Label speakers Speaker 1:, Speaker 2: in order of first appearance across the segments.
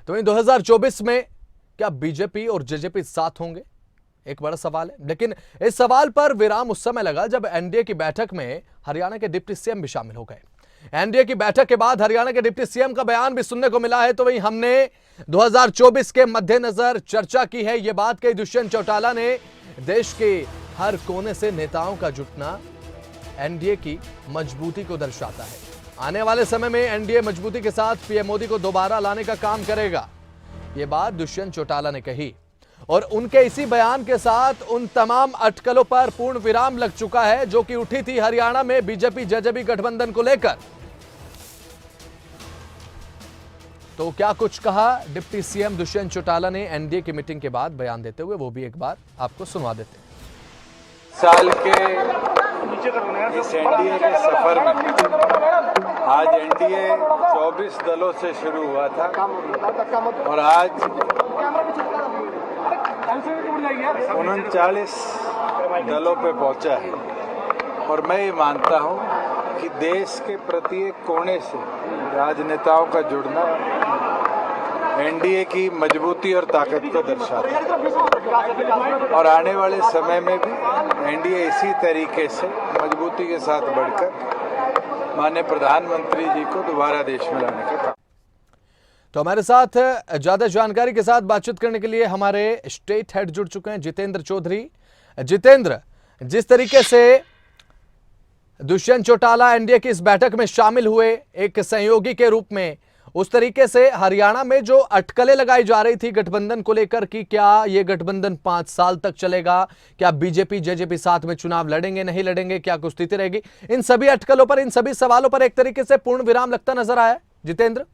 Speaker 1: तो वहीं 2024 में क्या बीजेपी और जेजेपी साथ होंगे, एक बड़ा सवाल है। लेकिन इस सवाल पर विराम उस समय लगा जब एनडीए की बैठक में हरियाणा के डिप्टी सीएम भी शामिल हो गए। एनडीए की बैठक के बाद हरियाणा के डिप्टी सीएम का बयान भी सुनने को मिला है। तो वहीं हमने 2024 के मद्देनजर चर्चा की है। यह बात कही दुष्यंत चौटाला ने। देश के हर कोने से नेताओं का जुटना एनडीए की मजबूती को दर्शाता है। आने वाले समय में एनडीए मजबूती के साथ पीएम मोदी को दोबारा लाने का काम करेगा, ये बात दुष्यंत चौटाला ने कही। और उनके इसी बयान के साथ उन तमाम अटकलों पर पूर्ण विराम लग चुका है जो कि उठी थी हरियाणा में बीजेपी जेजेपी गठबंधन को लेकर। तो क्या कुछ कहा डिप्टी सीएम दुष्यंत चौटाला ने एनडीए की मीटिंग के बाद बयान देते हुए, वो भी एक बार आपको सुनवा देते हैं।
Speaker 2: साल के इस एनडीए के सफर में आज एनडीए 24 दलों से शुरू हुआ था और आज 39 दलों पे पहुंचा है। और मैं ये मानता हूं कि देश के प्रत्येक कोने से राजनेताओं का जुड़ना एनडीए की मजबूती और ताकत को दर्शाता है। और आने वाले समय में भी एनडीए इसी तरीके से मजबूती के साथ बढ़कर माननीय प्रधानमंत्री जी को दोबारा देश में लाने का काम।
Speaker 1: तो हमारे साथ ज्यादा जानकारी के साथ बातचीत करने के लिए हमारे स्टेट हेड जुड़ चुके हैं जितेंद्र चौधरी। जितेंद्र, जिस तरीके से दुष्यंत चौटाला एनडीए की इस बैठक में शामिल हुए एक सहयोगी के रूप में, उस तरीके से हरियाणा में जो अटकलें लगाई जा रही थी गठबंधन को लेकर कि क्या ये गठबंधन 5 साल तक चलेगा, क्या बीजेपी जेजेपी साथ में चुनाव लड़ेंगे नहीं लड़ेंगे, क्या कुछ स्थिति रहेगी, इन सभी अटकलों पर, इन सभी सवालों पर एक तरीके से पूर्ण विराम लगता नजर आया जितेंद्र।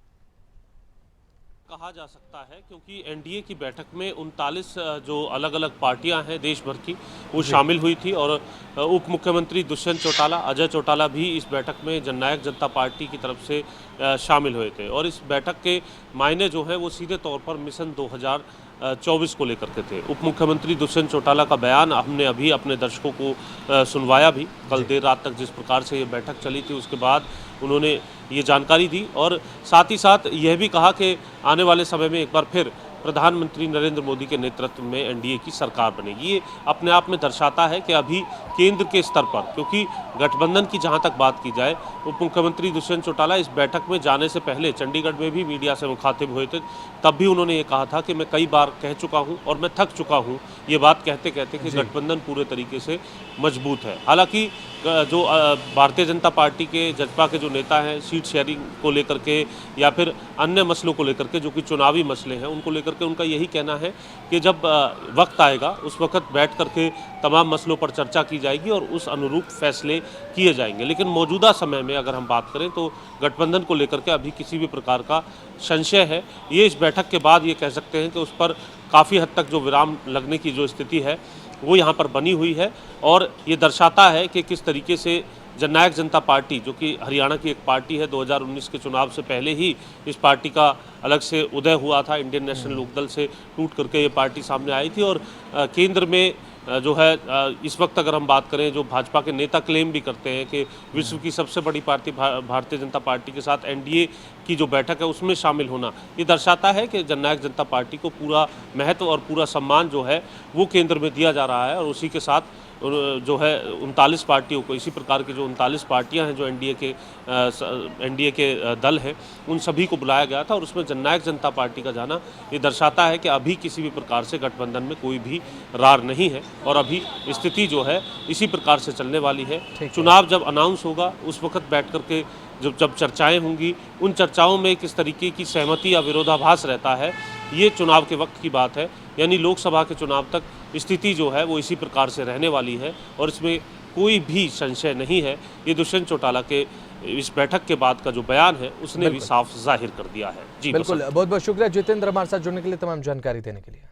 Speaker 3: कहा जा सकता है क्योंकि एनडीए की बैठक में 39 जो अलग अलग पार्टियां हैं देश भर की वो शामिल हुई थी और उप मुख्यमंत्री दुष्यंत चौटाला, अजय चौटाला भी इस बैठक में जननायक जनता पार्टी की तरफ से शामिल हुए थे। और इस बैठक के मायने जो है वो सीधे तौर पर मिशन 2024 को लेकर के थे। उप मुख्यमंत्री दुष्यंत चौटाला का बयान हमने अभी अपने दर्शकों को सुनवाया भी। कल देर रात तक जिस प्रकार से ये बैठक चली थी उसके बाद उन्होंने ये जानकारी दी और साथ ही साथ यह भी कहा कि आने वाले समय में एक बार फिर प्रधानमंत्री नरेंद्र मोदी के नेतृत्व में एनडीए की सरकार बनेगी। ये अपने आप में दर्शाता है कि अभी केंद्र के स्तर पर, क्योंकि गठबंधन की जहां तक बात की जाए, उप मुख्यमंत्री दुष्यंत चौटाला इस बैठक में जाने से पहले चंडीगढ़ में भी मीडिया से मुखातिब हुए थे। तब भी उन्होंने ये कहा था कि मैं कई बार कह चुका हूं और मैं थक चुका हूं, ये बात कहते कहते कि गठबंधन पूरे तरीके से मजबूत है। हालांकि जो भारतीय जनता पार्टी के जजपा के जो नेता हैं, सीट शेयरिंग को लेकर के या फिर अन्य मसलों को लेकर के जो कि चुनावी मसले हैं उनको लेकर के उनका यही कहना है कि जब वक्त आएगा उस वक्त बैठ करके तमाम मसलों पर चर्चा की जाएगी और उस अनुरूप फैसले किए जाएंगे। लेकिन मौजूदा समय में अगर हम बात करें तो गठबंधन को लेकर के अभी किसी भी प्रकार का संशय है, ये इस बैठक के बाद ये कह सकते हैं कि उस पर काफ़ी हद तक जो विराम लगने की जो स्थिति है वो यहाँ पर बनी हुई है। और ये दर्शाता है कि किस तरीके से जननायक जनता पार्टी, जो कि हरियाणा की एक पार्टी है, 2019 के चुनाव से पहले ही इस पार्टी का अलग से उदय हुआ था। इंडियन नेशनल लोकदल से टूट करके ये पार्टी सामने आई थी और केंद्र में जो है इस वक्त अगर हम बात करें, जो भाजपा के नेता क्लेम भी करते हैं कि विश्व की सबसे बड़ी पार्टी भारतीय जनता पार्टी के साथ एनडीए की जो बैठक है उसमें शामिल होना, ये दर्शाता है कि जननायक जनता पार्टी को पूरा महत्व और पूरा सम्मान जो है वो केंद्र में दिया जा रहा है। और उसी के साथ जो है 39 पार्टियों को, इसी प्रकार की जो 39 पार्टियां हैं जो एनडीए के दल हैं, उन सभी को बुलाया गया था और उसमें जननायक जनता पार्टी का जाना ये दर्शाता है कि अभी किसी भी प्रकार से गठबंधन में कोई भी रार नहीं है और अभी स्थिति जो है इसी प्रकार से चलने वाली है। चुनाव जब अनाउंस होगा उस वक्त बैठ करके जब चर्चाएं होंगी, उन चर्चाओं में किस तरीके की सहमति या विरोधाभास रहता है, ये चुनाव के वक्त की बात है। यानी लोकसभा के चुनाव तक स्थिति जो है वो इसी प्रकार से रहने वाली है और इसमें कोई भी संशय नहीं है। ये दुष्यंत चौटाला के इस बैठक के बाद का जो बयान है उसने भी साफ जाहिर कर दिया है। जी
Speaker 1: बिल्कुल, बहुत बहुत शुक्रिया जितेंद्र हमारे साथ जुड़ने के लिए, तमाम जानकारी देने के लिए।